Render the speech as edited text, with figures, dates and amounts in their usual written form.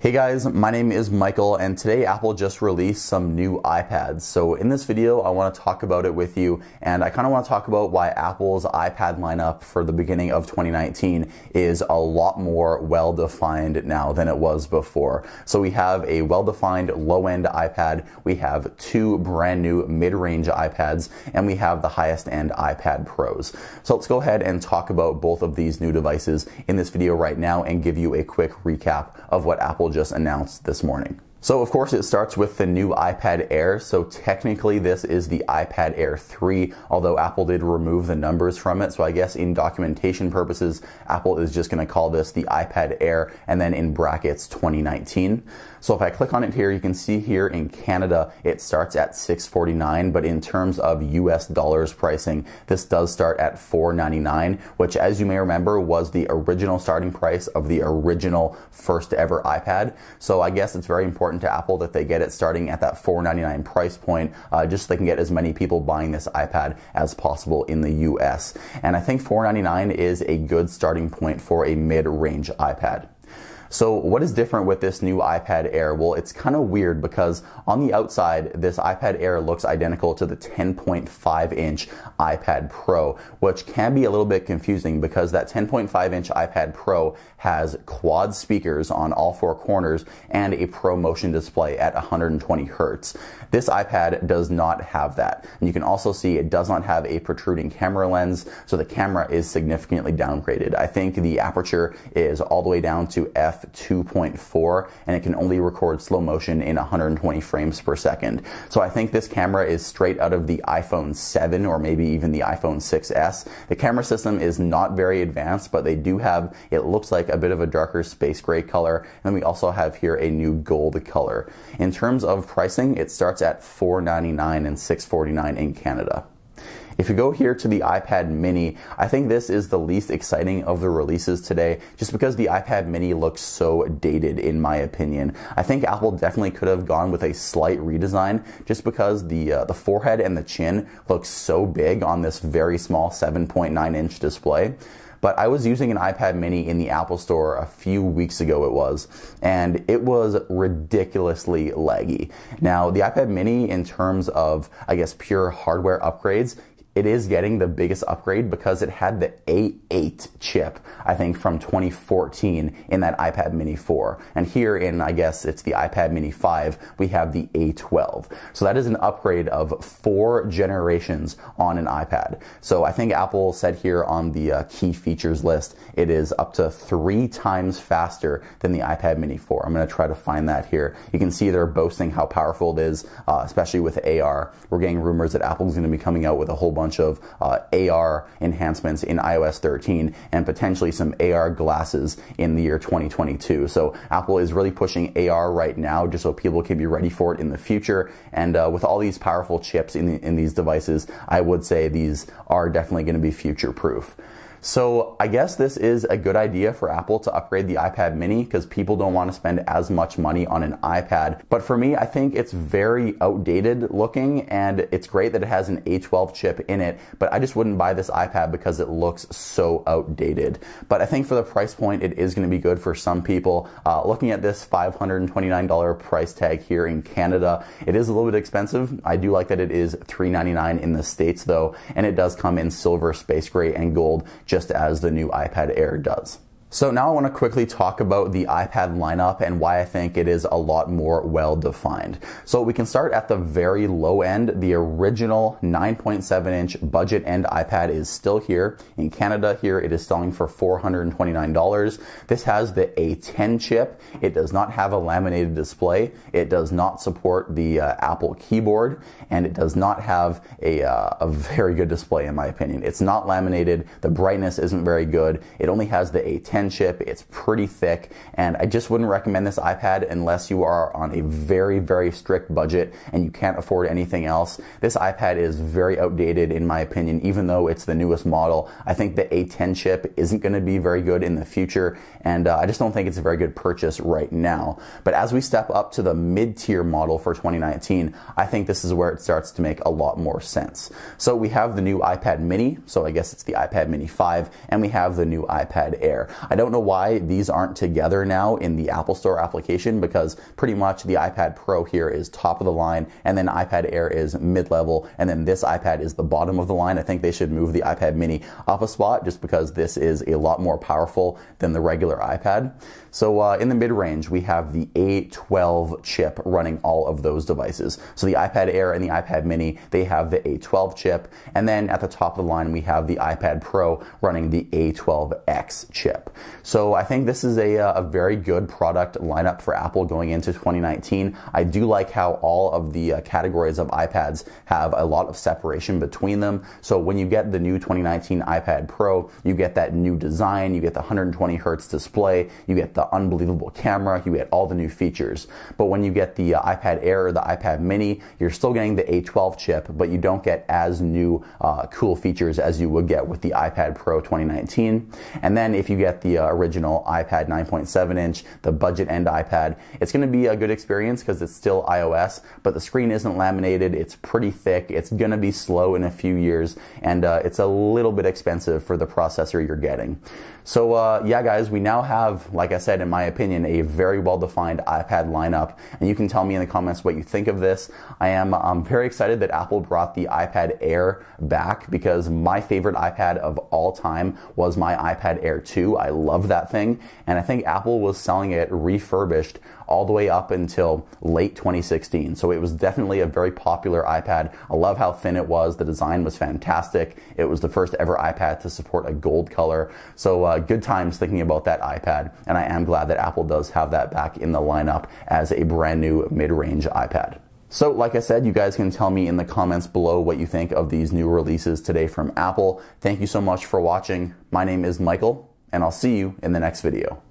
Hey guys, my name is Michael, and today Apple just released some new iPads. So in this video, I want to talk about it with you, and I kind of want to talk about why Apple's iPad lineup for the beginning of 2019 is a lot more well-defined now than it was before. So we have a well-defined low-end iPad, we have two brand new mid-range iPads, and we have the highest-end iPad Pros. So let's go ahead and talk about both of these new devices in this video right now and give you a quick recap of what Apple just announced this morning. So of course it starts with the new iPad Air. So technically this is the iPad Air 3, although Apple did remove the numbers from it. So I guess in documentation purposes, Apple is just going to call this the iPad Air and then in brackets 2019. So if I click on it here, you can see here in Canada, it starts at $649, but in terms of US dollars pricing, this does start at $499, which as you may remember was the original starting price of the original first ever iPad. So I guess it's very important to Apple that they get it starting at that $499 price point, just so they can get as many people buying this iPad as possible in the US. And I think $499 is a good starting point for a mid-range iPad. So what is different with this new iPad Air? Well, it's kind of weird because on the outside, this iPad Air looks identical to the 10.5-inch iPad Pro, which can be a little bit confusing because that 10.5-inch iPad Pro has quad speakers on all four corners and a Pro Motion display at 120 Hertz. This iPad does not have that. And you can also see it does not have a protruding camera lens, so the camera is significantly downgraded. I think the aperture is all the way down to f2.4, and it can only record slow motion in 120 frames per second. So I think this camera is straight out of the iPhone 7 or maybe even the iPhone 6s. The camera system is not very advanced, but they do have, it looks like a bit of a darker space gray color, and then we also have here a new gold color. In terms of pricing, it starts at $499 and $649 in Canada. If you go here to the iPad mini, I think this is the least exciting of the releases today, just because the iPad mini looks so dated in my opinion. I think Apple definitely could have gone with a slight redesign, just because the forehead and the chin look so big on this very small 7.9-inch display. But I was using an iPad mini in the Apple Store a few weeks ago and it was ridiculously laggy. Now, the iPad mini, in terms of, I guess, pure hardware upgrades, it is getting the biggest upgrade because it had the A8 chip, I think, from 2014 in that iPad mini 4. And here in, I guess, it's the iPad mini 5, we have the A12. So that is an upgrade of 4 generations on an iPad. So I think Apple said here on the key features list, it is up to 3 times faster than the iPad mini 4. I'm going to try to find that here. You can see they're boasting how powerful it is, especially with AR. We're getting rumors that Apple's going to be coming out with a whole bunch of AR enhancements in iOS 13 and potentially some AR glasses in the year 2022. So Apple is really pushing AR right now just so people can be ready for it in the future. And with all these powerful chips in these devices, I would say these are definitely going to be future proof. So I guess this is a good idea for Apple to upgrade the iPad mini because people don't want to spend as much money on an iPad. But for me, I think it's very outdated looking, and it's great that it has an A12 chip in it, but I just wouldn't buy this iPad because it looks so outdated. But I think for the price point, it is going to be good for some people. Looking at this $529 price tag here in Canada, it is a little bit expensive. I do like that it is $399 in the States though, and it does come in silver, space gray, and gold, just as the new iPad Air does. So now I want to quickly talk about the iPad lineup and why I think it is a lot more well-defined. So we can start at the very low end. The original 9.7-inch budget end iPad is still here. In Canada here, it is selling for $429. This has the A10 chip. It does not have a laminated display. It does not support the Apple keyboard, and it does not have a very good display in my opinion. It's not laminated. The brightness isn't very good. It only has the A10 chip. It's pretty thick, and I just wouldn't recommend this iPad unless you are on a very, very strict budget and you can't afford anything else. This iPad is very outdated in my opinion, even though it's the newest model. I think the A10 chip isn't going to be very good in the future, and I just don't think it's a very good purchase right now. But as we step up to the mid-tier model for 2019, I think this is where it starts to make a lot more sense. So we have the new iPad mini, so I guess it's the iPad mini 5, and we have the new iPad Air. I don't know why these aren't together now in the Apple Store application, because pretty much the iPad Pro here is top of the line, and then iPad Air is mid-level, and then this iPad is the bottom of the line. I think they should move the iPad mini up a spot just because this is a lot more powerful than the regular iPad. So in the mid-range, we have the A12 chip running all of those devices. So the iPad Air and the iPad mini, they have the A12 chip, and then at the top of the line, we have the iPad Pro running the A12X chip. So I think this is a very good product lineup for Apple going into 2019. I do like how all of the categories of iPads have a lot of separation between them. So when you get the new 2019 iPad Pro, you get that new design, you get the 120 hertz display, you get the unbelievable camera, you get all the new features. But when you get the iPad Air or the iPad mini, you're still getting the A12 chip, but you don't get as new cool features as you would get with the iPad Pro 2019. And then if you get the original iPad 9.7 inch, the budget end iPad, it's going to be a good experience because it's still iOS, but the screen isn't laminated, it's pretty thick, it's going to be slow in a few years, and it's a little bit expensive for the processor you're getting. So yeah guys, we now have, like I said, in my opinion, a very well-defined iPad lineup, and you can tell me in the comments what you think of this. I'm very excited that Apple brought the iPad Air back, because my favorite iPad of all time was my iPad Air 2. I love that thing, and I think Apple was selling it refurbished all the way up until late 2016. So it was definitely a very popular iPad. I love how thin it was. The design was fantastic. It was the first ever iPad to support a gold color. So good times thinking about that iPad, and I am glad that Apple does have that back in the lineup as a brand new mid-range iPad. So like I said, you guys can tell me in the comments below what you think of these new releases today from Apple. Thank you so much for watching. My name is Michael, and I'll see you in the next video.